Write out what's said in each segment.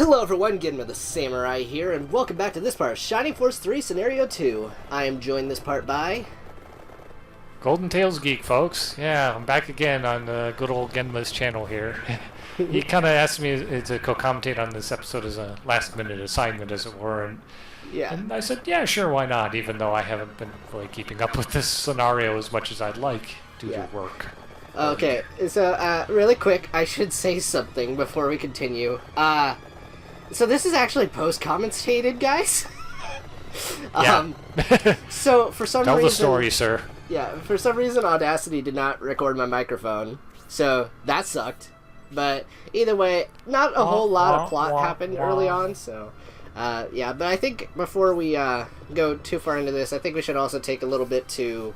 Hello everyone, GenmaTheSamurai here, and welcome back to this part of Shining Force 3 Scenario 2. I am joined this part by... GoldenTalesGeek, folks. Yeah, I'm back again on the good old Genma's channel here. He kind of asked me to co-commentate on this episode as a last-minute assignment, as it were, and I said, yeah, sure, why not, even though I haven't been really keeping up with this scenario as much as I'd like due to work. Okay, so, really quick, I should say something before we continue. So this is actually post-commentated, guys? Yeah. So, for some reason... Tell the story, sir. Yeah, for some reason Audacity did not record my microphone, so that sucked. But either way, not a whole lot of plot happened early on, so... yeah, but I think before we go too far into this, I think we should also take a little bit to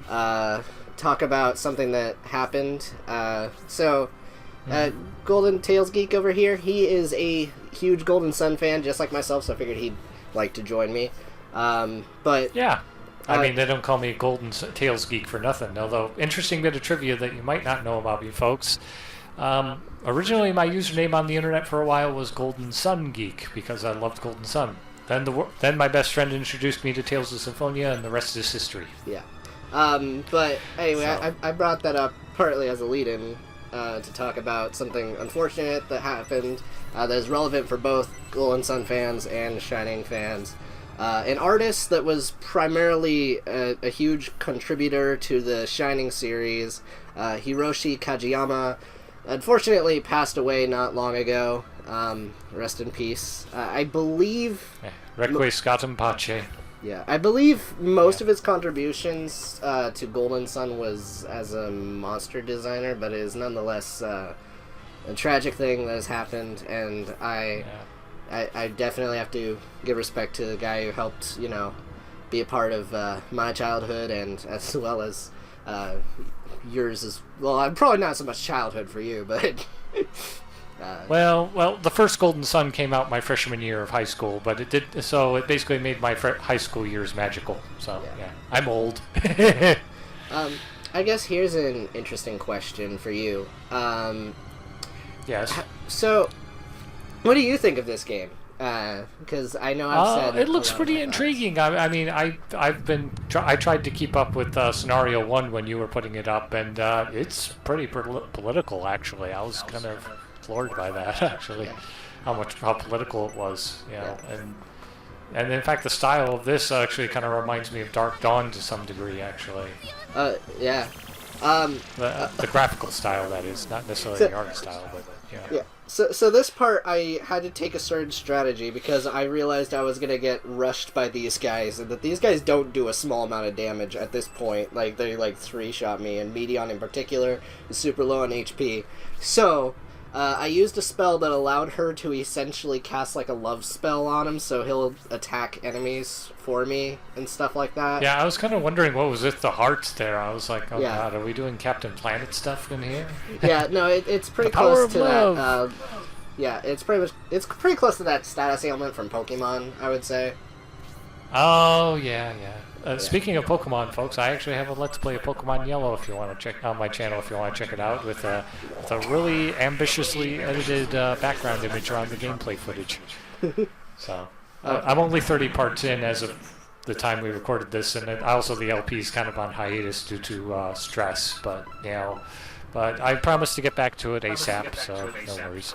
talk about something that happened. GoldenTalesGeek over here, he is a huge Golden Sun fan, just like myself, so I figured he'd like to join me. But yeah, I mean, they don't call me GoldenTalesGeek for nothing. Although, interesting bit of trivia that you might not know about me, folks. Originally, my username on the internet for a while was Golden Sun Geek because I loved Golden Sun. Then my best friend introduced me to Tales of Symphonia, and the rest is history. Yeah. But anyway, so. I brought that up partly as a lead-in to talk about something unfortunate that happened that is relevant for both Golden Sun fans and Shining fans. An artist that was primarily a huge contributor to the Shining series, Hiroshi Kageyama, unfortunately passed away not long ago. Rest in peace. I believe... Requiescatum pace. Yeah, I believe most of his contributions to Golden Sun was as a monster designer, but it is nonetheless a tragic thing that has happened, and I definitely have to give respect to the guy who helped, you know, be a part of my childhood, and as well as yours as well. I'm probably not so much childhood for you, but... Well, the first Golden Sun came out my freshman year of high school, but it basically made my high school years magical. So yeah, I'm old. I guess here's an interesting question for you. Yes. So, what do you think of this game? Because I know I've said it looks pretty intriguing. I mean, I tried to keep up with Scenario 1 when you were putting it up, and it's pretty political, actually. I was kind of floored by that, actually, how political it was, you know, and in fact the style of this actually kind of reminds me of Dark Dawn to some degree, actually. Yeah. The graphical style, that is, not necessarily the art style, but yeah. So this part I had to take a certain strategy because I realized I was gonna get rushed by these guys, and that these guys don't do a small amount of damage at this point. Like, they like 3-shot me, and Medion in particular is super low on HP. So I used a spell that allowed her to essentially cast like a love spell on him, so he'll attack enemies for me and stuff like that. Yeah, I was kind of wondering what was with the hearts there. I was like, oh god, are we doing Captain Planet stuff in here? Yeah, no, it's pretty close to that. Yeah, it's pretty close to that status ailment from Pokemon, I would say. Oh yeah. Speaking of Pokemon, folks, I actually have a Let's Play of Pokemon Yellow if you want to check on my channel if you want to check it out with a really ambitiously edited background image around the gameplay footage. So I'm only 30 parts in as of the time we recorded this, and also the LP is kind of on hiatus due to stress. But but I promise to get back to it ASAP, so no worries.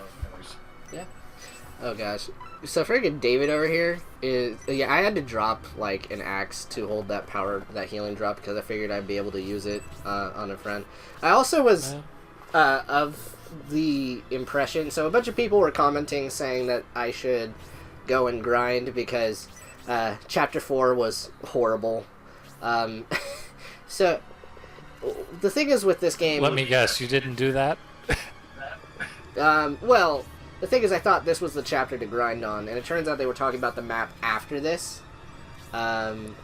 Yeah. Oh gosh. So freaking David over here is... Yeah, I had to drop, like, an axe to hold that healing drop, because I figured I'd be able to use it on a friend. I also was of the impression... So a bunch of people were commenting saying that I should go and grind, because Chapter 4 was horrible. So, the thing is with this game... Let me guess, you didn't do that? Well... The thing is, I thought this was the chapter to grind on, and it turns out they were talking about the map after this. But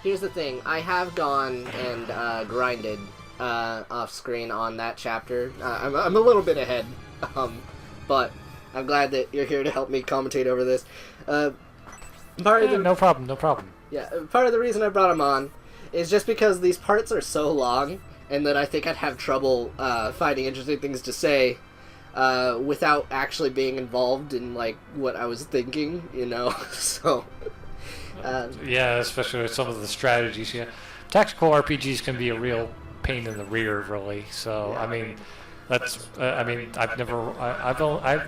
here's the thing. I have gone and grinded off-screen on that chapter. I'm a little bit ahead, but I'm glad that you're here to help me commentate over this. No problem. Yeah, part of the reason I brought him on is just because these parts are so long, and that I think I'd have trouble finding interesting things to say without actually being involved in like what I was thinking, you know. So yeah, especially with some of the strategies. Yeah, tactical RPGs can be a real pain in the rear, really. So I mean, that's I mean, I've never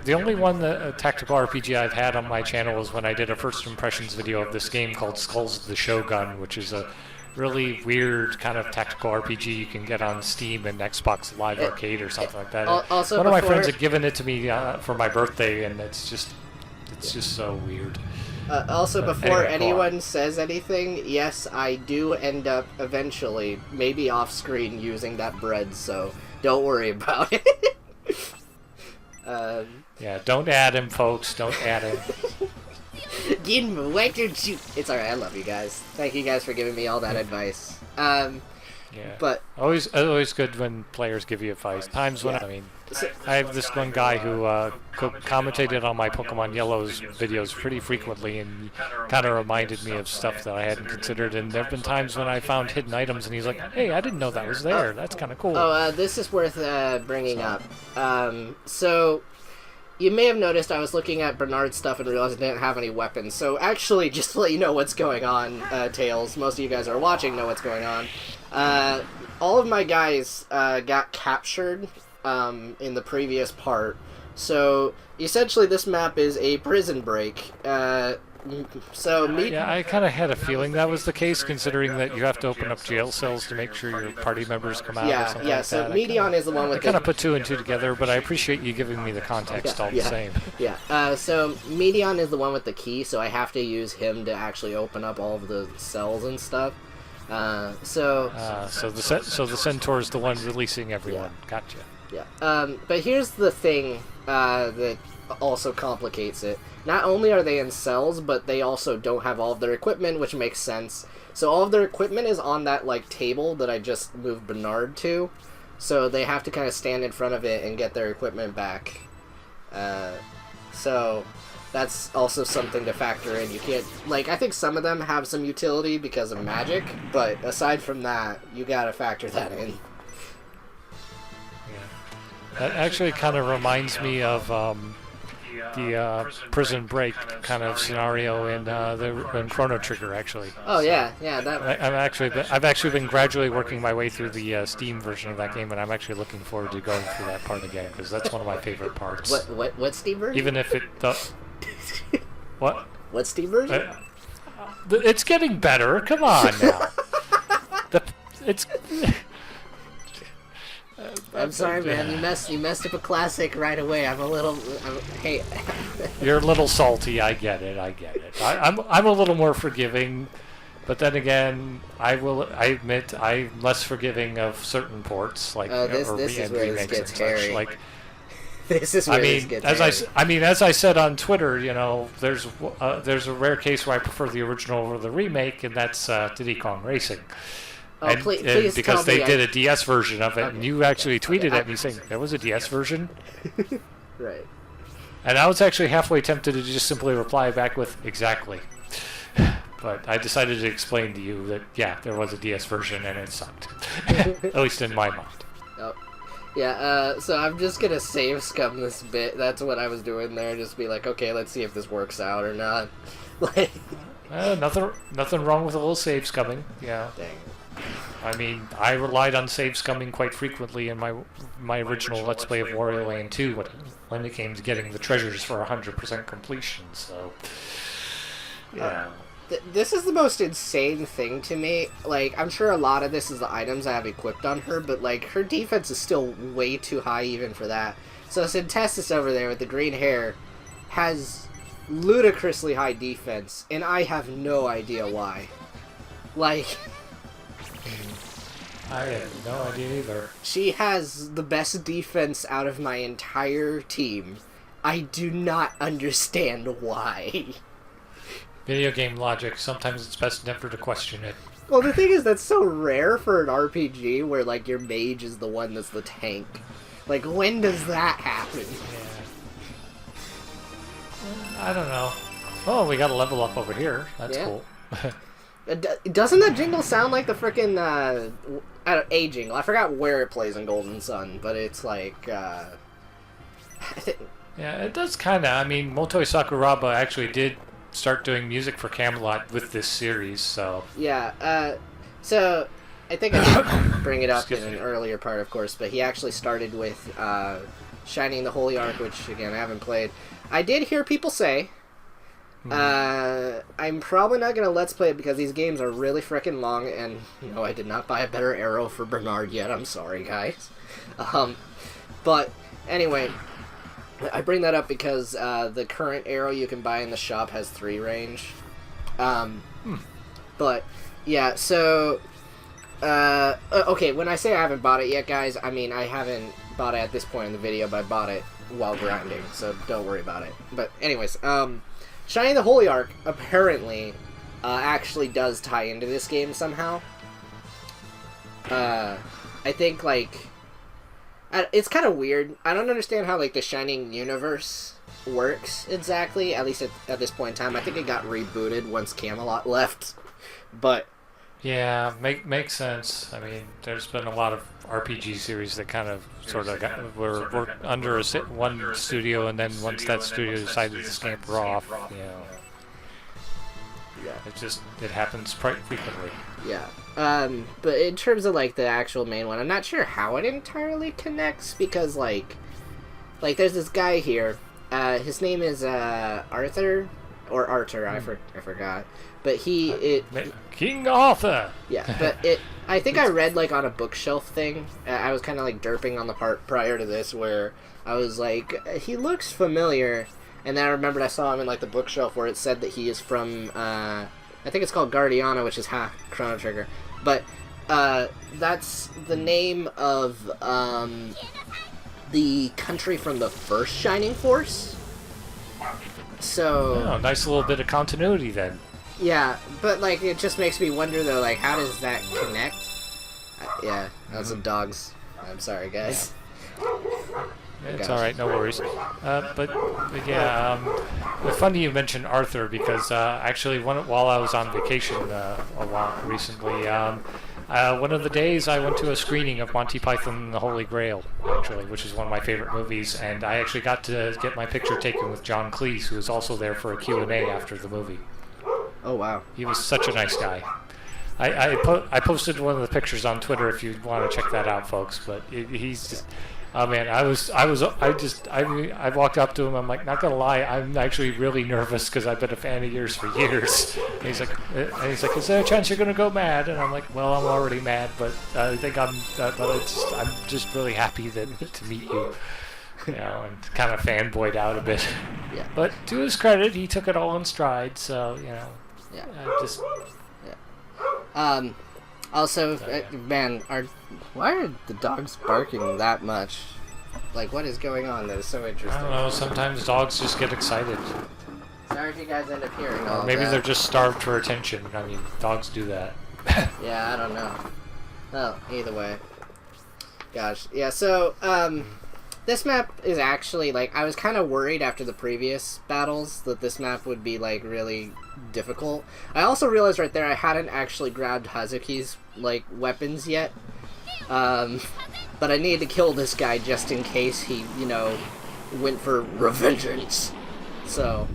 the only one that tactical RPG I've had on my channel was when I did a first impressions video of this game called Skulls of the Shogun, which is a really weird kind of tactical RPG you can get on Steam and Xbox Live Arcade or something like that. Also, one of my friends had given it to me for my birthday, and it's just so weird. Also, before anyway, anyone says anything, yes, I do end up eventually, maybe off screen, using that bread, so don't worry about it. Yeah, don't add him, folks. Don't add him. Genma, why don't you... It's alright, I love you guys. Thank you guys for giving me all that advice. Yeah. But always good when players give you advice. Times when I have this one guy who commentated on my Pokemon Yellow's videos pretty frequently, and kind of reminded me of stuff that I hadn't considered. And there have been times when I found hidden items, and he's like, "Hey, I didn't know that was there. That's kind of cool." This is worth bringing up. So you may have noticed I was looking at Bernard's stuff and realized I didn't have any weapons. So actually, just to let you know what's going on, Tails, most of you guys who are watching know what's going on. All of my guys got captured in the previous part. So essentially this map is a prison break. Yeah, I kind of had a feeling that was the case, considering that you have to open up jail cells to make sure your party members come out or something like so that. Medion is the one with I kind of put two and two together, but I appreciate you giving me the context all the same. Yeah, so Medion is the one with the key, so I have to use him to actually open up all of the cells and stuff. So the Centaur is the one releasing everyone. Yeah. Gotcha. Yeah. But here's the thing that also complicates it. Not only are they in cells, but they also don't have all of their equipment, which makes sense. So all of their equipment is on that like table that I just moved Bernard to. So they have to kind of stand in front of it and get their equipment back. So that's also something to factor in. You can't, like, I think some of them have some utility because of magic, but aside from that, you gotta factor that in. That actually kind of reminds me of the prison break kind of scenario in Chrono Trigger, actually. Oh yeah, that. I've actually been gradually working my way through the Steam version of that game, and I'm actually looking forward to going through that part again because that's one of my favorite parts. What Steam version? Even if it what? What Steam version? It's getting better. Come on now. I'm sorry, man. You messed up a classic right away. Hey. You're a little salty. I get it. I'm a little more forgiving, but then again, I admit I'm less forgiving of certain ports, like this is where this gets hairy. Like, this is where this gets hairy. As I said on Twitter, you know, there's a rare case where I prefer the original over the remake, and that's Diddy Kong Racing. Please because tell they me did a DS version of it, and you actually tweeted at me saying there was a DS version. Right. And I was actually halfway tempted to just simply reply back with exactly. But I decided to explain to you that, yeah, there was a DS version and it sucked. At least in my mind. Oh. Yeah, so I'm just gonna save scum this bit. That's what I was doing there. Just be like, okay, let's see if this works out or not. Like, nothing wrong with a little save scumming. Yeah. Dang. I mean, I relied on save scumming quite frequently in my original Let's Play of Wario Land 2 when it came to getting the treasures for 100% completion, so... Yeah. This is the most insane thing to me. Like, I'm sure a lot of this is the items I have equipped on her, but, like, her defense is still way too high even for that. So Syntestis over there with the green hair has ludicrously high defense, and I have no idea why. Like... I have no idea either. She has the best defense out of my entire team. I do not understand why. Video game logic. Sometimes it's best never to question it. Well, the thing is, that's so rare for an RPG where, like, your mage is the one that's the tank. Like, when does that happen? Yeah. I don't know. Oh, we got a level up over here. That's cool. Doesn't that jingle sound like the frickin' A jingle? I forgot where it plays in Golden Sun, but it's like, Yeah, it does kind of. I mean, Motoi Sakuraba actually did start doing music for Camelot with this series, so... Yeah, so I think I did bring it up in an earlier part, of course, but he actually started with Shining the Holy Ark, which, again, I haven't played. I did hear people say, I'm probably not going to Let's Play it because these games are really freaking long, and, no, I did not buy a better arrow for Bernard yet. I'm sorry, guys. But, anyway... I bring that up because the current arrow you can buy in the shop has 3 range. But, yeah, so... okay, when I say I haven't bought it yet, guys, I mean I haven't bought it at this point in the video, but I bought it while grinding, so don't worry about it. But, anyways, Shining the Holy Ark apparently actually does tie into this game somehow. I think, like... It's kind of weird. I don't understand how, like, the Shining universe works exactly, at least at this point in time. I think it got rebooted once Camelot left, but... Yeah, makes sense. I mean, there's been a lot of RPG series that kind of sort of were under one studio, and then once that studio decided to scamper off, you know... Yeah. It happens quite frequently. Yeah. But in terms of, like, the actual main one, I'm not sure how it entirely connects, because, like, there's this guy here, his name is, Arthur, or Arthur, I forgot, but King Arthur! Yeah, but I think I read, like, on a bookshelf thing, I was kind of, like, derping on the part prior to this, where I was like, he looks familiar, and then I remembered I saw him in, like, the bookshelf where it said that he is from, I think it's called Guardiana, which is Chrono Trigger. But that's the name of the country from the first Shining Force. So... Oh, nice little bit of continuity then. Yeah, but, like, it just makes me wonder, though, like, how does that connect? Yeah, that's some dogs. I'm sorry, guys. It's alright, no worries. But yeah, it's funny you mentioned Arthur because actually while I was on vacation a lot recently, one of the days I went to a screening of Monty Python and the Holy Grail, actually, which is one of my favorite movies, and I actually got to get my picture taken with John Cleese, who was also there for a Q&A after the movie. Oh, wow. He was such a nice guy. I posted one of the pictures on Twitter if you want to check that out, folks, but he's just... Oh man, I walked up to him. I'm like, not gonna lie, I'm actually really nervous because I've been a fan of yours for years. And he's like, is there a chance you're gonna go mad? And I'm like, well, I'm already mad, but I think I'm just really happy to meet you. You know, and kind of fanboyed out a bit. Yeah. But to his credit, he took it all in stride. So you know, yeah. Yeah. Also, man, why are the dogs barking that much? Like, what is going on that is so interesting? I don't know, sometimes dogs just get excited. Sorry if you guys end up hearing all Maybe that. they're just starved for attention. I mean, dogs do that. Yeah, I don't know. Well, either way. Gosh, yeah, so, this map is actually, like, I was kind of worried after the previous battles that this map would be, like, really difficult. I also realized right there I hadn't actually grabbed Hazuki's, like, weapons yet. But I needed to kill this guy just in case he, you know, went for revengeance. So,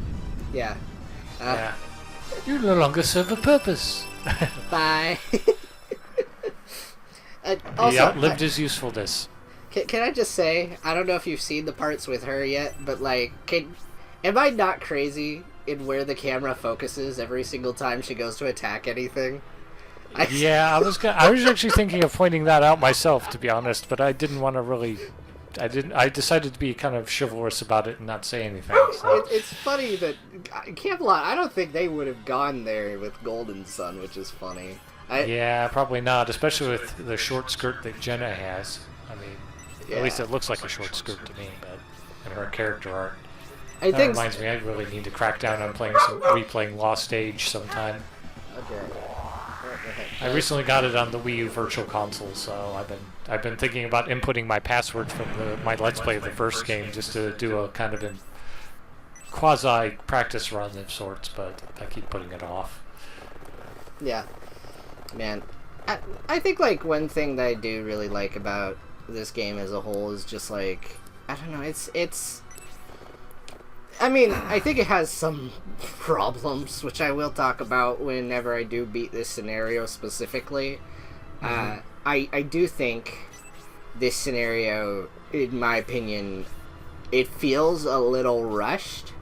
yeah. Yeah. You no longer serve a purpose. Bye. Also, he outlived his usefulness. Can I just say, I don't know if you've seen the parts with her yet, but, like, am I not crazy in where the camera focuses every single time she goes to attack anything? Yeah, I was actually thinking of pointing that out myself, to be honest, but I didn't want to really... I decided to be kind of chivalrous about it and not say anything. So. It's funny that Camelot, I don't think they would have gone there with Golden Sun, which is funny. Yeah, probably not, especially with the short skirt that Jenna has. I mean... Yeah. At least it looks like a short skirt to me, but and her character art. That reminds me, I really need to crack down on replaying Lost Age sometime. Okay. I recently got it on the Wii U Virtual Console, so I've been thinking about inputting my password from my Let's Play of the first game just to do a kind of a quasi practice run of sorts, but I keep putting it off. Yeah, man. I think like one thing that I do really like about this game as a whole is just like, I don't know, it's I mean, I think it has some problems, which I will talk about whenever I do beat this scenario specifically. I do think this scenario, in my opinion, it feels a little rushed.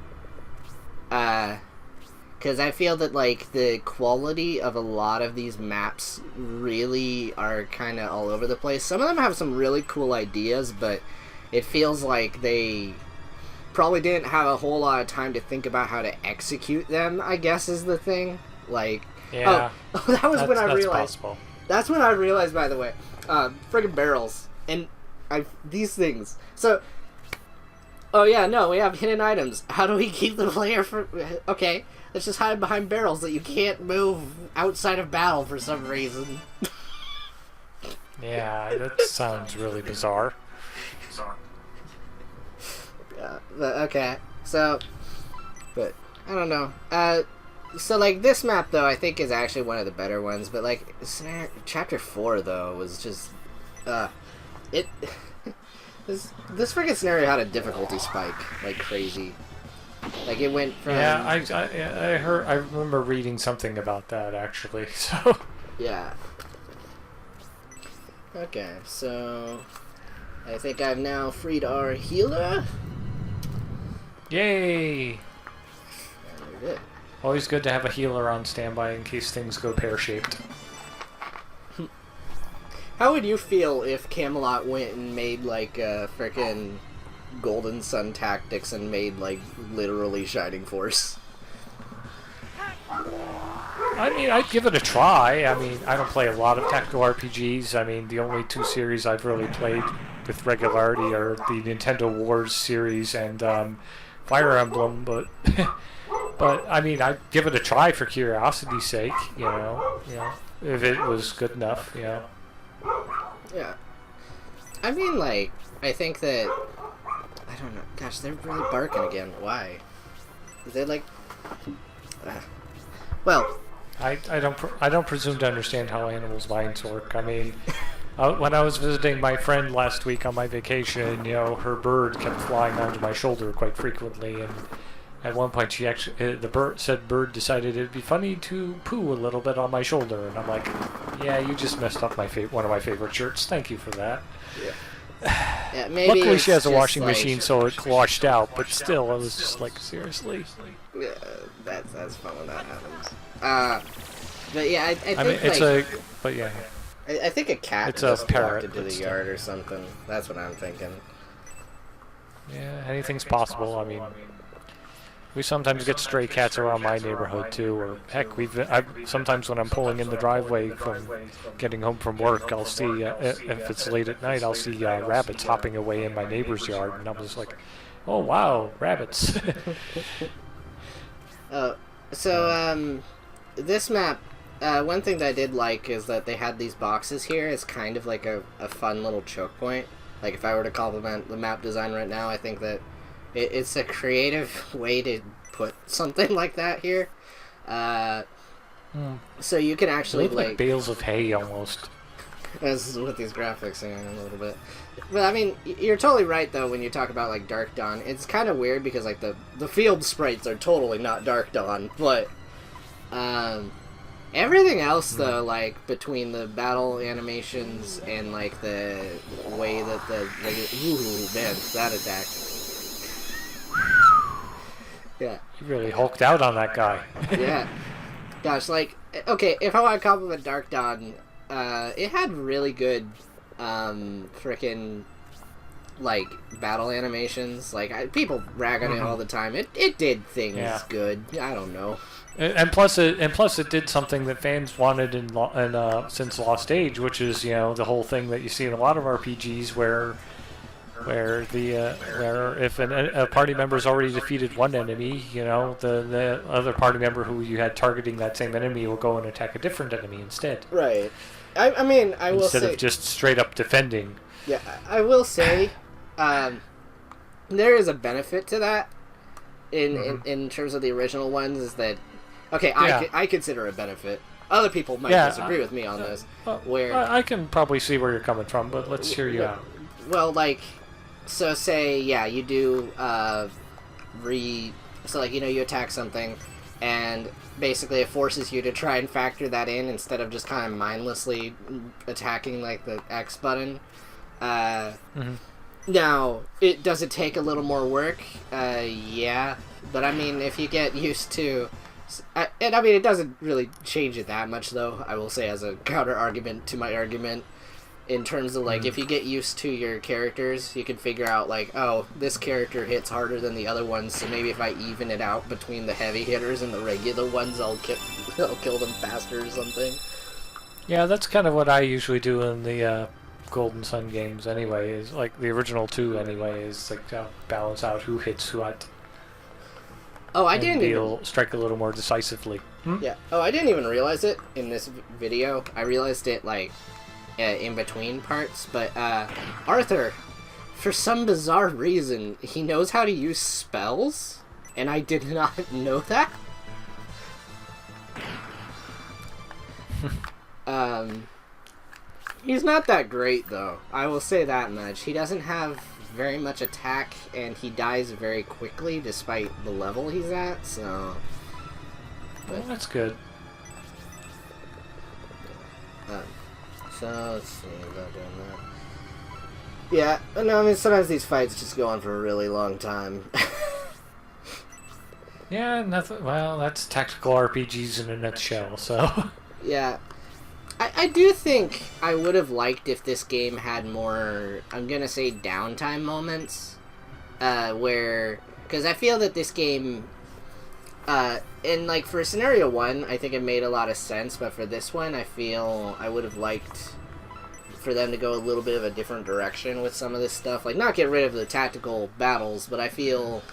Because I feel that, like, the quality of a lot of these maps really are kind of all over the place. Some of them have some really cool ideas, but it feels like they probably didn't have a whole lot of time to think about how to execute them, I guess is the thing. Like, yeah, that was when I realized. Possible. That's when I realized, by the way, friggin' barrels and these things. So, oh yeah, no, we have hidden items. How do we keep the player from? Okay, let's just hide behind barrels that you can't move outside of battle for some reason. Yeah, that sounds really bizarre. Yeah, but okay. So, but I don't know. So like this map though, I think is actually one of the better ones. But like chapter 4 though was just, it. This freaking scenario had a difficulty spike like crazy. Like it went from. Yeah, I heard. I remember reading something about that actually. So. Yeah. Okay, so I think I've now freed our healer. Yay! Good. Always good to have a healer on standby in case things go pear-shaped. How would you feel if Camelot went and made like a frickin' Golden Sun Tactics and made like literally Shining Force? I mean, I'd give it a try. I mean, I don't play a lot of tactical RPGs. I mean, the only two series I've really played with regularity are the Nintendo Wars series and Fire Emblem, but but I mean, I'd give it a try for curiosity's sake, you know, if it was good enough, you know. Yeah. I mean, like, I think that I don't know. Gosh, they're really barking again. Why? Is they like? Well. I don't presume to understand how animals' minds work. I mean, when I was visiting my friend last week on my vacation, you know, her bird kept flying onto my shoulder quite frequently, and at one point she actually, the bird decided it'd be funny to poo a little bit on my shoulder, and I'm like, yeah, you just messed up one of my favorite shirts. Thank you for that. Yeah. Yeah, maybe luckily she has a washing like, machine, so it washed out, but still, I was just like, seriously? Yeah, that's fun when that happens. But yeah, I think I mean, it's like, but yeah. I think a cat It's just a parrot, walked into the yard or something. That's what I'm thinking. Yeah, anything's possible. I mean, we sometimes get stray cats around my neighborhood too, or heck, sometimes when I'm pulling in the driveway from getting home from work, I'll see if it's late at night, I'll see rabbits hopping away in my neighbor's yard, and I'm just like, oh wow, rabbits. This map, one thing that I did like is that they had these boxes here as kind of like a fun little choke point. Like if I were to compliment the map design right now, I think that it's a creative way to put something like that here. So you can actually like bales of hay almost. As with these graphics, hang on a little bit. But I mean, you're totally right though when you talk about like Dark Dawn. It's kind of weird because like the field sprites are totally not Dark Dawn, but everything else though, like between the battle animations and like the way that ooh man, that attack. Yeah. You really hulked out on that guy. Yeah. Gosh, like, okay, if I want to compliment Dark Dawn, it had really good, frickin', like, battle animations. Like, people rag on it all the time. It did things good. I don't know. And plus it did something that fans wanted since Lost Age, which is, you know, the whole thing that you see in a lot of RPGs where if a party member's already defeated one enemy, you know, the other party member who you had targeting that same enemy will go and attack a different enemy instead. Right. I mean, I will say... Instead of just straight up defending. Yeah, I will say, there is a benefit to that in terms of the original ones, is that... Okay, I consider a benefit. Other people might disagree with me on this. Where I can probably see where you're coming from, but let's hear you out. Well, like... So say, you do So, like, you attack something, and basically it forces you to try and factor that in instead of just kind of mindlessly attacking, like, the X button. Now, does it take a little more work? Yeah. But, I mean, if you get used to... And, I mean, it doesn't really change it that much, though, I will say, as a counter-argument to my argument. In terms of, like, if you get used to your characters, you can figure out, like, oh, this character hits harder than the other ones, so maybe if I even it out between the heavy hitters and the regular ones, I'll kill them faster or something. Yeah, that's kind of what I usually do in the Golden Sun games anyway, is, like, the original 2 anyway, is, like, balance out who hits what. Oh, I didn't even... strike a little more decisively. Yeah. Oh, I didn't even realize it in this video. I realized it, like... in between parts, but Arthur, for some bizarre reason, he knows how to use spells, and I did not know that. He's not that great, though. I will say that much. He doesn't have very much attack, and he dies very quickly, despite the level he's at, so... Well, that's good. So, let's see about doing that. Yeah, no, I mean, sometimes these fights just go on for a really long time. Yeah, nothing. Well, that's tactical RPGs in a nutshell, so... Yeah. I do think I would have liked if this game had more, I'm gonna say, downtime moments. Where... Because I feel that this game... and, like, for Scenario 1, I think it made a lot of sense, but for this one, I feel I would have liked for them to go a little bit of a different direction with some of this stuff. Like, not get rid of the tactical battles, but I feel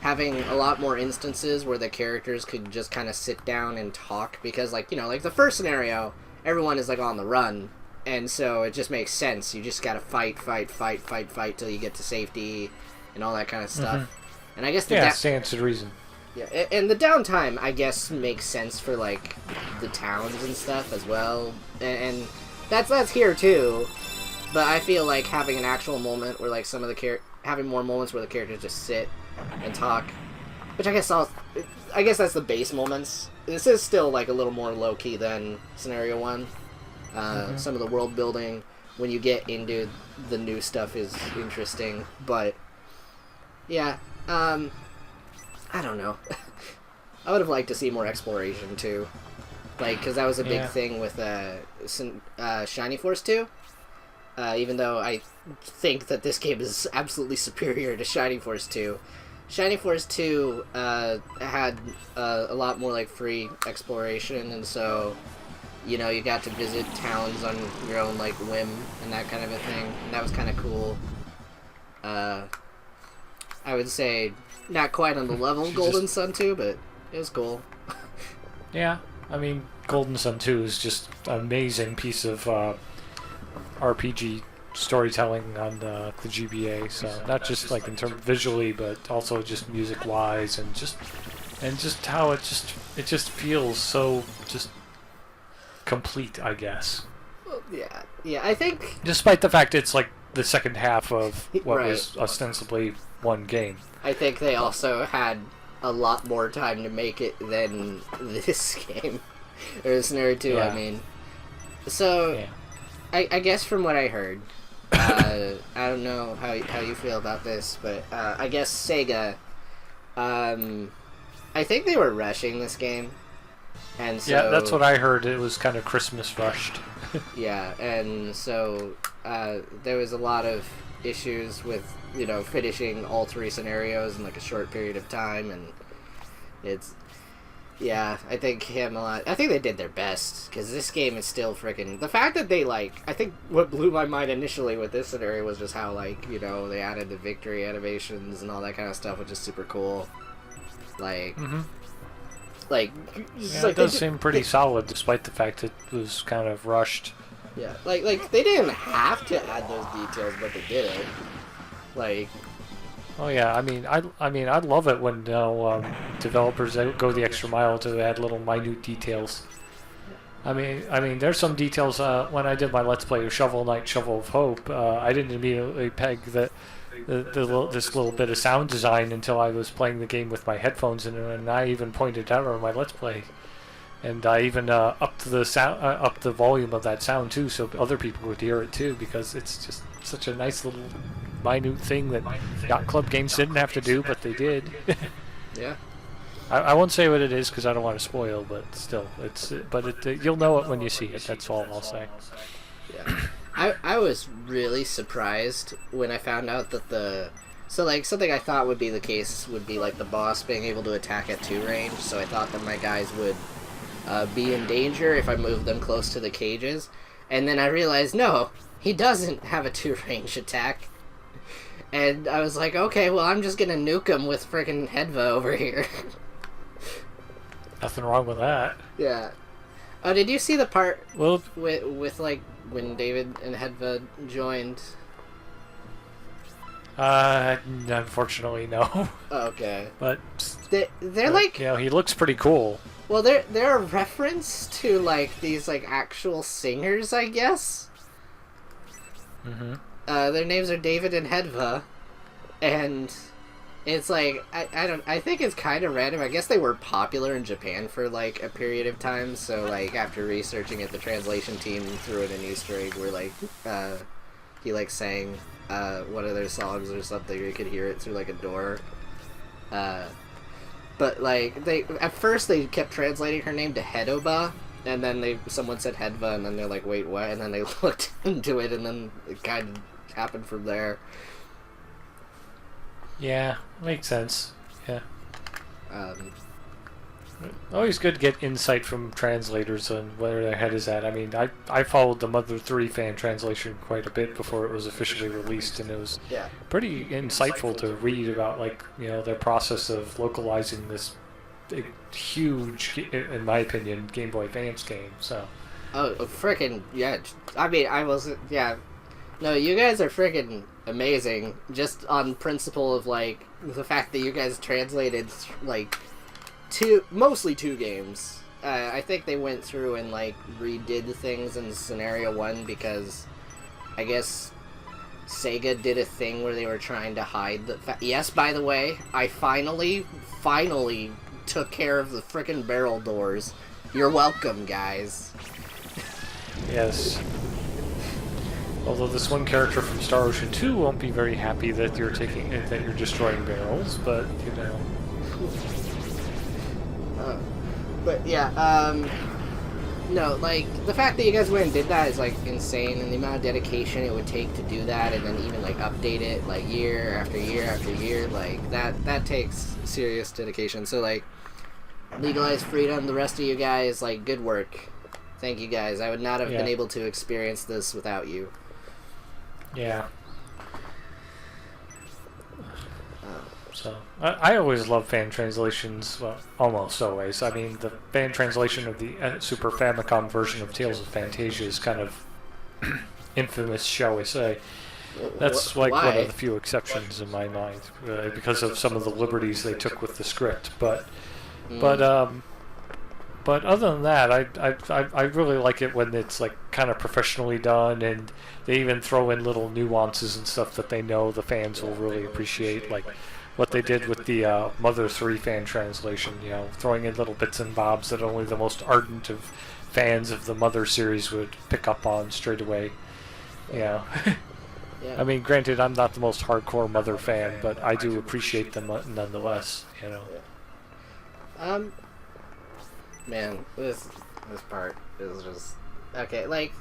having a lot more instances where the characters could just kind of sit down and talk, because, like, like the first scenario, everyone is, like, on the run, and so it just makes sense. You just gotta fight till you get to safety and all that kind of stuff. And I guess stands to reason. Yeah, and the downtime, I guess, makes sense for, like, the towns and stuff as well. And that's here, too. But I feel like having an actual moment where, like, some of the having more moments where the characters just sit and talk. Which I guess that's the base moments. This is still, like, a little more low-key than Scenario 1. Some of the world building, when you get into the new stuff, is interesting. But, yeah, I don't know. I would have liked to see more exploration, too. Like, because that was a big thing with Shiny Force 2. Even though I think that this game is absolutely superior to Shiny Force 2. Shiny Force 2 had a lot more, like, free exploration, and so, you got to visit towns on your own, like, whim and that kind of a thing. And that was kind of cool. I would say... Not quite on the level of Golden Sun 2, but it was cool. Yeah, I mean, Golden Sun 2 is just an amazing piece of RPG storytelling on the GBA. So not just like in terms visually, but also just music-wise, and just how it just feels so just complete, I guess. Well, yeah, I think. Despite the fact it's like the second half of what was ostensibly one game. I think they also had a lot more time to make it than this game. Or Scenario 2, I mean. So, I guess from what I heard, I don't know how you feel about this, but I guess Sega, I think they were rushing this game. And so, yeah, that's what I heard. It was kind of Christmas rushed. Yeah, and so there was a lot of issues with finishing all 3 scenarios in like a short period of time, and it's I think I think they did their best, because this game is still freaking the fact that they I think what blew my mind initially with this scenario was just how they added the victory animations and all that kind of stuff, which is super cool. It does seem pretty solid, despite the fact it was kind of rushed. Yeah, like they didn't have to add those details, but they did it. Oh yeah, I mean, I love it when developers go the extra mile to add little minute details. I mean, there's some details. When I did my Let's Play of Shovel Knight, Shovel of Hope, I didn't immediately peg that this little bit of sound design until I was playing the game with my headphones in, and I even pointed out on my Let's Play, and I even upped the volume of that sound too, so other people would hear it too, because it's just such a nice little minute thing that Yacht Club games didn't have to do, but they did. Yeah. I won't say what it is because I don't want to spoil, but still, you'll know it when you see it. That's all I'll say. Yeah. I was really surprised when I found out that something I thought would be the case would be like the boss being able to attack at 2 range, so I thought that my guys would be in danger if I moved them close to the cages, and then I realized, no, he doesn't have a 2 range attack, and I was like, okay, well, I'm just gonna nuke him with frickin' Hedva over here. Nothing wrong with that. Yeah. Oh, did you see the part Well, with like when David and Hedva joined? Unfortunately, no. Okay. But they're like, you know, he looks pretty cool. well, they're a reference to like these like actual singers, I guess. Mm-hmm. Their names are David and Hedva, and it's like I think it's kind of random. I guess they were popular in Japan for like a period of time. So like after researching it, the translation team threw in an Easter egg where like he like sang one of their songs or something. You could hear it through like a door. But like at first they kept translating her name to Hedoba, and then someone said Hedva, and then they're like, wait, what? And then they looked into it, and then it kind of happened from there. Yeah, makes sense. Yeah. Um, Always good to get insight from translators on where their head is at. I mean, I followed the Mother 3 fan translation quite a bit before it was officially released, and it was pretty insightful to read about, like, you know, their process of localizing this big, huge, in my opinion, Game Boy Advance game. So. Oh, frickin' yeah! I mean, no, you guys are frickin' amazing. Just on principle of like the fact that you guys translated like mostly 2 games. I think they went through and like redid things in Scenario 1 because I guess Sega did a thing where they were trying to hide the yes, by the way, I finally took care of the frickin' barrel doors. You're welcome, guys. Yes. Although this one character from Star Ocean 2 won't be very happy that you're destroying barrels, but you know. But yeah, no, like the fact that you guys went and did that is like insane, and the amount of dedication it would take to do that, and then even like update it like year after year after year, like that takes serious dedication. So like, Legalize Freedom, the rest of you guys, like, good work. Thank you guys. I would not have been able to experience this without you. Yeah. So I always love fan translations. Well, almost always. I mean, the fan translation of the Super Famicom version of Tales of Fantasia is kind of infamous, shall we say. That's like one of the few exceptions in my mind, because of some of the liberties they took with the script. But other than that, I really like it when it's like kind of professionally done, and they even throw in little nuances and stuff that they know the fans will really appreciate, like what they did with the Mother 3 fan translation, you know, throwing in little bits and bobs that only the most ardent of fans of the Mother series would pick up on straight away. You know. I mean, granted, I'm not the most hardcore Mother fan, but I do appreciate them nonetheless, you know. Man, this part is just okay. Like,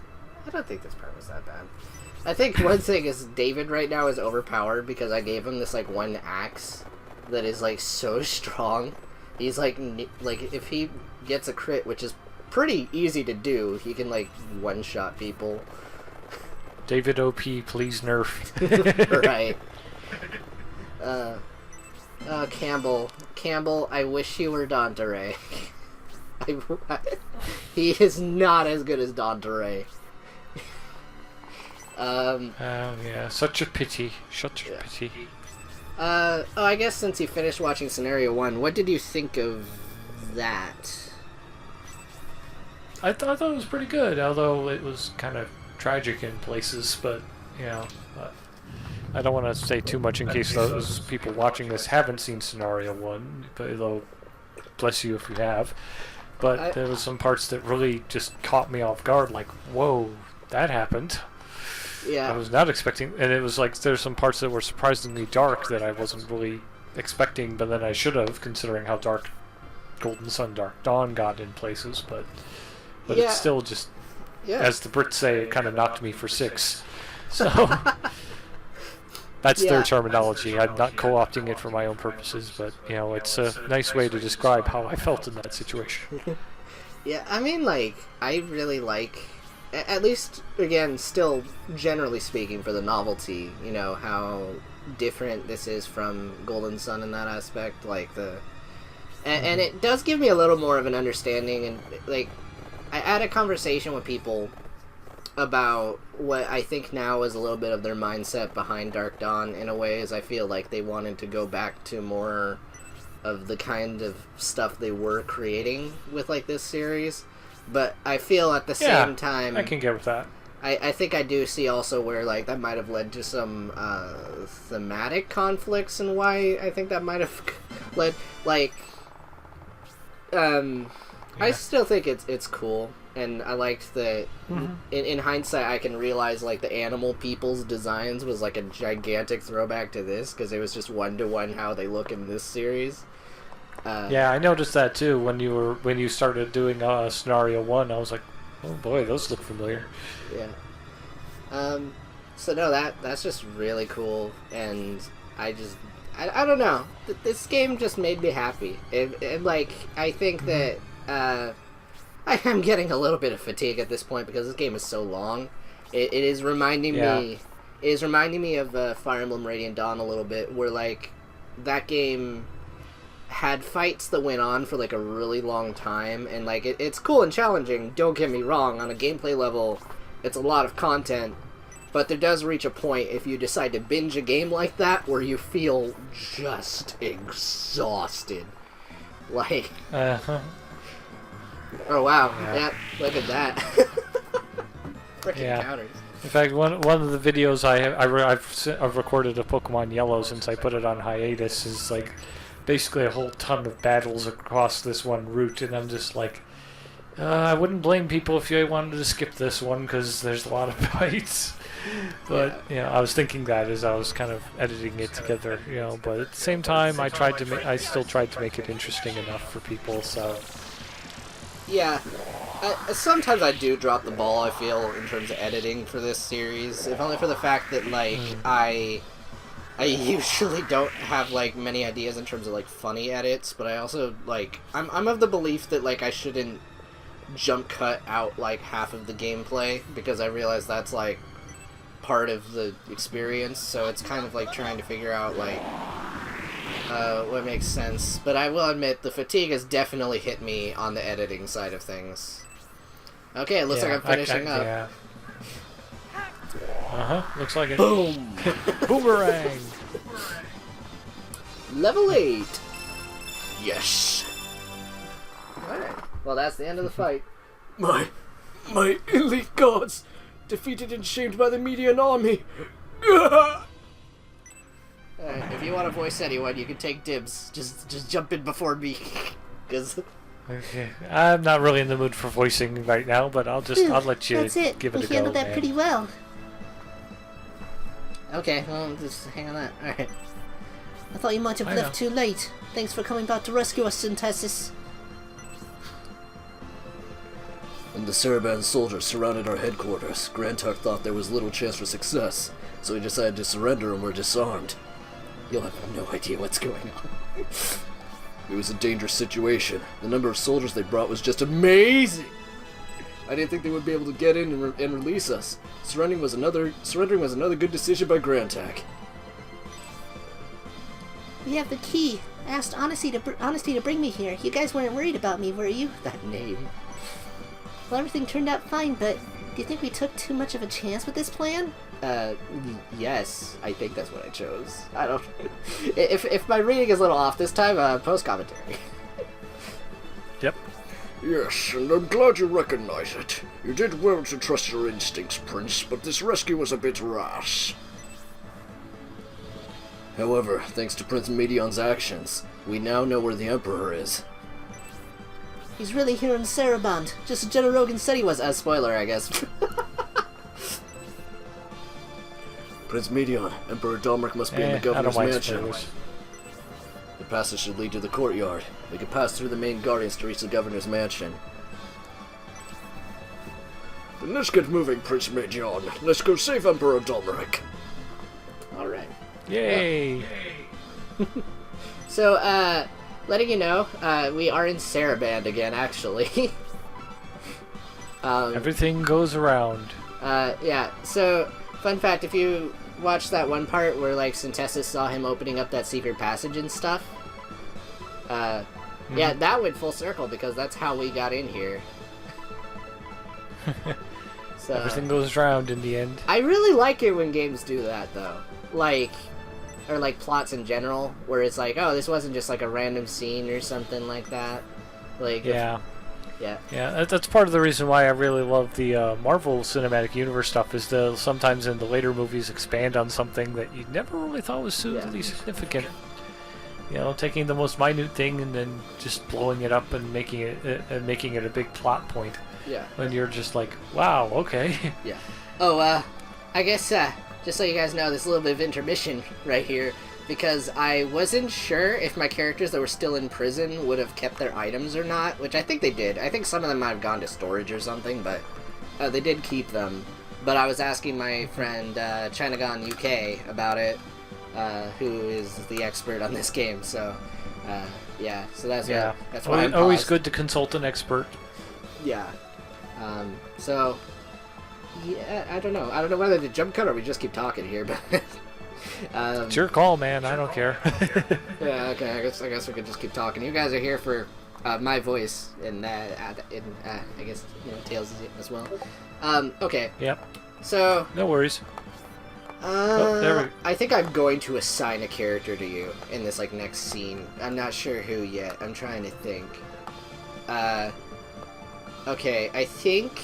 I don't think this part was that bad. I think one thing is David right now is overpowered because I gave him this like one axe that is like so strong. He's like if he gets a crit, which is pretty easy to do, he can like one-shot people. David OP, please nerf. Right. Campbell, I wish you were Dante. He is not as good as Dante. Yeah, such a pity. Such a pity. I guess since you finished watching Scenario 1, what did you think of that? I thought it was pretty good, although it was kind of tragic in places, but, you know, I don't want to say too much in case those people watching this haven't seen Scenario 1, but though, bless you if you have. But there was some parts that really just caught me off guard, like, whoa, that happened. Yeah. I was not expecting, and it was like there's some parts that were surprisingly dark that I wasn't really expecting, but then I should have, considering how dark Golden Sun Dark Dawn got in places, but it's still just, as the Brits say, it kind of knocked me for 6. So that's their terminology. I'm not co-opting it for my own purposes, but you know, it's a nice way to describe how I felt in that situation. Yeah, I mean, like, I really like, at least, again, still generally speaking, for the novelty, you know, how different this is from Golden Sun in that aspect, like and it does give me a little more of an understanding, and like, I had a conversation with people about what I think now is a little bit of their mindset behind Dark Dawn, in a way, as I feel like they wanted to go back to more of the kind of stuff they were creating with, like, this series, but I feel at the same time, I can get with that. I think I do see also where, like, that might have led to some thematic conflicts, and why I think that might have led, like, I still think it's cool, and I liked that, in hindsight, I can realize, like, the animal people's designs was, like, a gigantic throwback to this, because it was just one-to-one how they look in this series. Yeah, I noticed that too when you started doing Scenario 1. I was like, oh boy, those look familiar. Yeah. So no, that's just really cool, and I don't know. This game just made me happy. And like, I think that I am getting a little bit of fatigue at this point because this game is so long. It is reminding me. It is reminding me of Fire Emblem Radiant Dawn a little bit, where like that game had fights that went on for like a really long time, and like it's cool and challenging, don't get me wrong. On a gameplay level, it's a lot of content, but there does reach a point if you decide to binge a game like that where you feel just exhausted. Like, oh wow, yeah, look at that. Freaking counters. In fact, one of the videos I've recorded of Pokemon Yellow since I put it on hiatus is like basically a whole ton of battles across this one route, and I'm just like, I wouldn't blame people if you wanted to skip this one because there's a lot of fights. But you know, I was thinking that as I was kind of editing it together, you know. But at the same time, I still tried to make it interesting enough for people. So yeah, sometimes I do drop the ball, I feel, in terms of editing for this series, if only for the fact that like I usually don't have, like, many ideas in terms of, like, funny edits, but I also, like, I'm of the belief that, like, I shouldn't jump cut out, like, half of the gameplay, because I realize that's, like, part of the experience, so it's kind of, like, trying to figure out, like, what makes sense. But I will admit, the fatigue has definitely hit me on the editing side of things. Okay, it looks like I'm finishing up. Yeah. Looks like it. Boom! Boomerang! Level 8! Yes! Alright, well that's the end of the fight. My elite gods! Defeated and shamed by the Median army! If you want to voice anyone, you can take dibs. Just jump in before me. Cause okay. I'm not really in the mood for voicing right now, but I'll let you give it a go. You handled that pretty well. Okay, well, just hang on that. Alright. I thought you might have left too late. Thanks for coming back to rescue us, Synthesis. When the Saraban soldiers surrounded our headquarters, Grantark thought there was little chance for success, so he decided to surrender and were disarmed. You'll have no idea what's going on. It was a dangerous situation. The number of soldiers they brought was just amazing! I didn't think they would be able to get in and release us. Surrendering was another good decision by Grantak. We have the key. I asked Honesty to bring me here. You guys weren't worried about me, were you? that name. Well, everything turned out fine, but do you think we took too much of a chance with this plan? Yes. I think that's what I chose. I don't... If my reading is a little off this time, post-commentary. Yep. Yes, and I'm glad you recognize it. You did well to trust your instincts, Prince, but this rescue was a bit rash. However, thanks to Prince Medion's actions, we now know where the Emperor is. He's really here in Saraband, just as General Rogan said he was. Spoiler, I guess. Prince Medion, Emperor Domric must be in the governor's mansion. Spoilers. The passage should lead to the courtyard. We can pass through the main guardians to reach the governor's mansion. Then let's get moving, Prince Medion. Let's go save Emperor Domric. Alright. Yay! So, letting you know, we are in Saraband again, actually. Everything goes around. Yeah, so, fun fact, if you watch that one part where, like, Synthesis saw him opening up that secret passage and stuff, yeah, that went full circle, because that's how we got in here. So, Everything goes around in the end. I really like it when games do that, though. Like, or like plots in general, where it's like, oh, this wasn't just like a random scene or something like that. Like, Yeah. yeah. That's part of the reason why I really love the Marvel Cinematic Universe stuff, is they'll sometimes in the later movies expand on something that you never really thought was hugely significant. You know, taking the most minute thing and then just blowing it up and making it a big plot point. Yeah. When you're just like, wow, okay. Yeah. Oh, I guess, just so you guys know, there's a little bit of intermission right here, because I wasn't sure if my characters that were still in prison would have kept their items or not, which I think they did. I think some of them might have gone to storage or something, but they did keep them. But I was asking my friend, Chinagon UK, about it, who is the expert on this game, so, yeah, so that's why I'm always paused. good to consult an expert. Yeah. So, yeah, I don't know. I don't know whether to jump cut or we just keep talking here, but... It's your call, man. I don't care. Yeah, okay, I guess we could just keep talking. You guys are here for my voice and I guess, you know, Tails as well. Okay. Yep. So... No worries. There we... I think I'm going to assign a character to you in this, like, next scene. I'm not sure who yet. I'm trying to think. Okay, I think...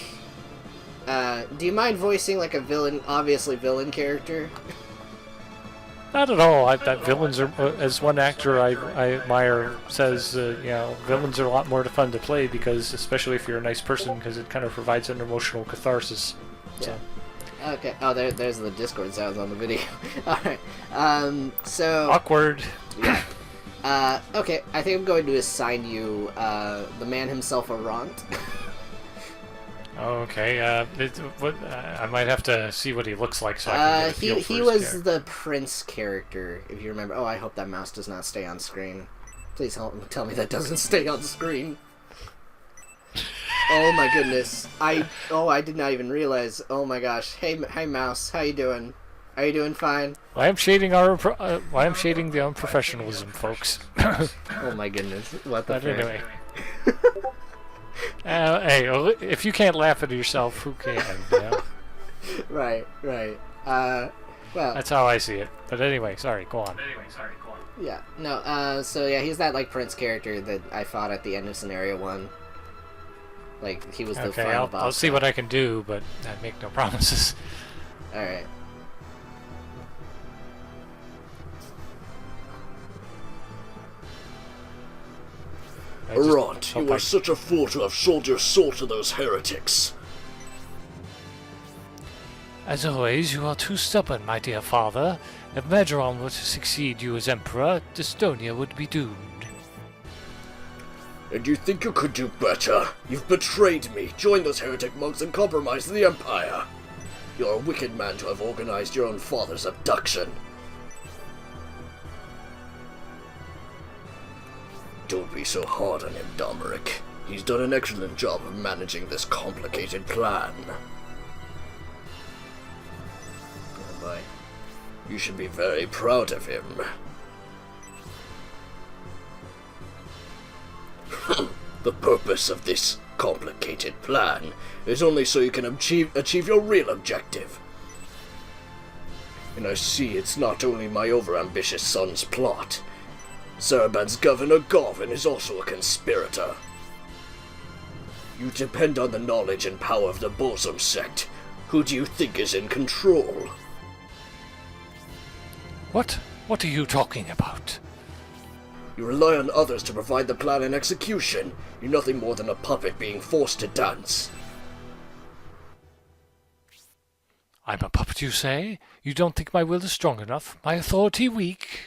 do you mind voicing, like, a villain, obviously villain character? Not at all. Villains are, as one actor I admire says, you know, villains are a lot more fun to play because, especially if you're a nice person, because it kind of provides an emotional catharsis. So. Okay. Oh, there's the Discord sounds on the video. Alright. So... Awkward. Yeah. Okay, I think I'm going to assign you, the man himself, Arant. Okay, I might have to see what he looks like so I can get a feel for he his was character. the prince character, if you remember. Oh, I hope that mouse does not stay on screen. Please tell me that doesn't stay on screen. Oh my goodness. I did not even realize. Oh my gosh. Hey mouse, how you doing? Are you doing fine? I am shading the unprofessionalism, folks. Oh my goodness. What the But frick? anyway. Hey, if you can't laugh at yourself, who can? You know? Right. Well, That's how I see it. But anyway, sorry, go on. yeah. No, so yeah, he's that, like, prince character that I fought at the end of Scenario 1. Like, he was the Okay, final boss. I'll see what I can do, but I make no promises. Alright. Arant, you are such a fool to have sold your soul to those heretics. As always, you are too stubborn, my dear father. If Majoron were to succeed you as emperor, Dystonia would be doomed. And you think you could do better? You've betrayed me, joined those heretic monks, and compromised the Empire. You're a wicked man to have organized your own father's abduction. Don't be so hard on him, Domric. He's done an excellent job of managing this complicated plan. Oh boy. You should be very proud of him. The purpose of this complicated plan is only so you can achieve your real objective. And I see it's not only my overambitious son's plot. Saraband's governor Garvin is also a conspirator. You depend on the knowledge and power of the Bosom sect. Who do you think is in control? What? What are you talking about? You rely on others to provide the plan and execution. You're nothing more than a puppet being forced to dance. I'm a puppet, you say? You don't think my will is strong enough? My authority weak?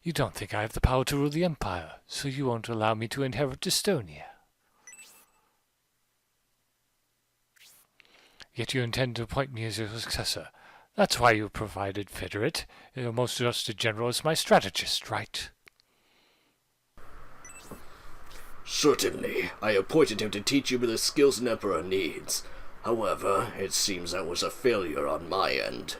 You don't think I have the power to rule the Empire, so you won't allow me to inherit Estonia. Yet you intend to appoint me as your successor. That's why you provided Federate, your most trusted general, as my strategist, right? Certainly. I appointed him to teach you the skills an Emperor needs. However, it seems that was a failure on my end.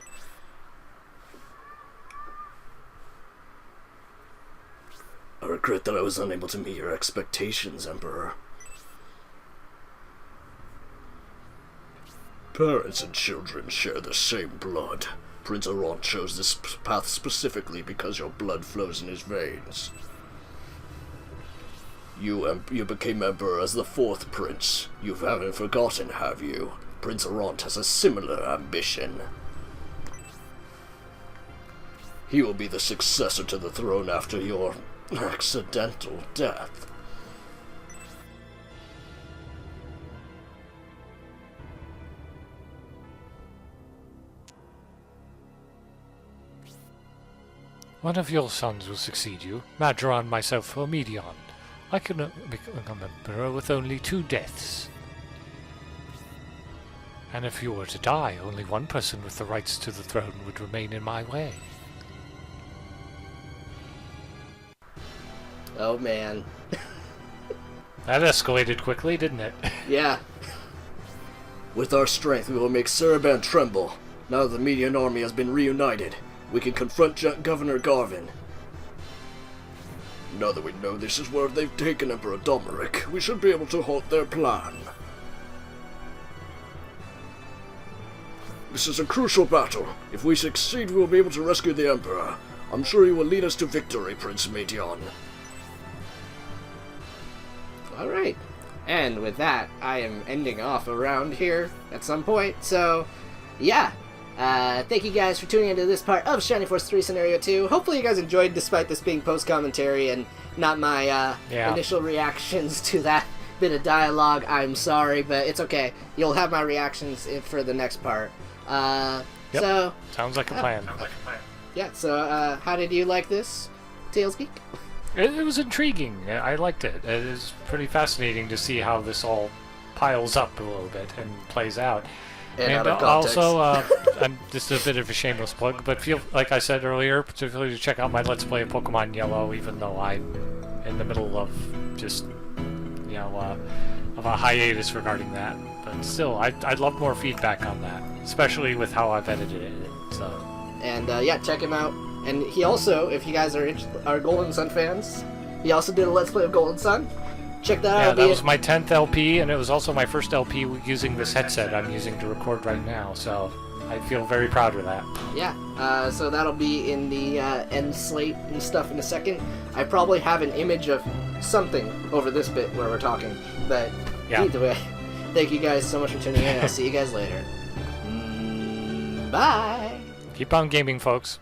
I regret that I was unable to meet your expectations, Emperor. Parents and children share the same blood. Prince Aron chose this path specifically because your blood flows in his veins. You became Emperor as the fourth prince. You haven't forgotten, have you? Prince Aron has a similar ambition. He will be the successor to the throne after your accidental death. One of your sons will succeed you, Majoran, myself, or Medion. I can become Emperor with only 2 deaths. And if you were to die, only one person with the rights to the throne would remain in my way. Oh man. That escalated quickly, didn't it? Yeah. With our strength, we will make Saraban tremble. Now that the Median army has been reunited, we can confront Governor Garvin. Now that we know this is where they've taken Emperor Domeric, we should be able to halt their plan. This is a crucial battle. If we succeed, we will be able to rescue the Emperor. I'm sure you will lead us to victory, Prince Medion. Alright. And with that, I am ending off around here at some point. So, yeah. Thank you guys for tuning into this part of Shining Force 3 Scenario 2. Hopefully you guys enjoyed, despite this being post-commentary and not my initial reactions to that bit of dialogue. I'm sorry, but it's okay. You'll have my reactions for the next part. Yep. So Sounds like a plan. yeah, so how did you like this, TalesGeek? It was intriguing. I liked it. It is pretty fascinating to see how this all piles up a little bit and plays out. And out And of context. also, this is a bit of a shameless plug, but feel like I said earlier, particularly to check out my Let's Play of Pokemon Yellow, even though I'm in the middle of just, of a hiatus regarding that. But still, I'd love more feedback on that, especially with how I've edited it. So. And yeah, check him out. And he also, if you guys are Golden Sun fans, he also did a Let's Play of Golden Sun. Check that out. Yeah, that was my 10th LP, and it was also my first LP using this headset I'm using to record right now, so I feel very proud of that. Yeah, so that'll be in the end slate and stuff in a second. I probably have an image of something over this bit where we're talking, but Yeah. either way, thank you guys so much for tuning in. I'll see you guys later. Bye! Keep on gaming, folks.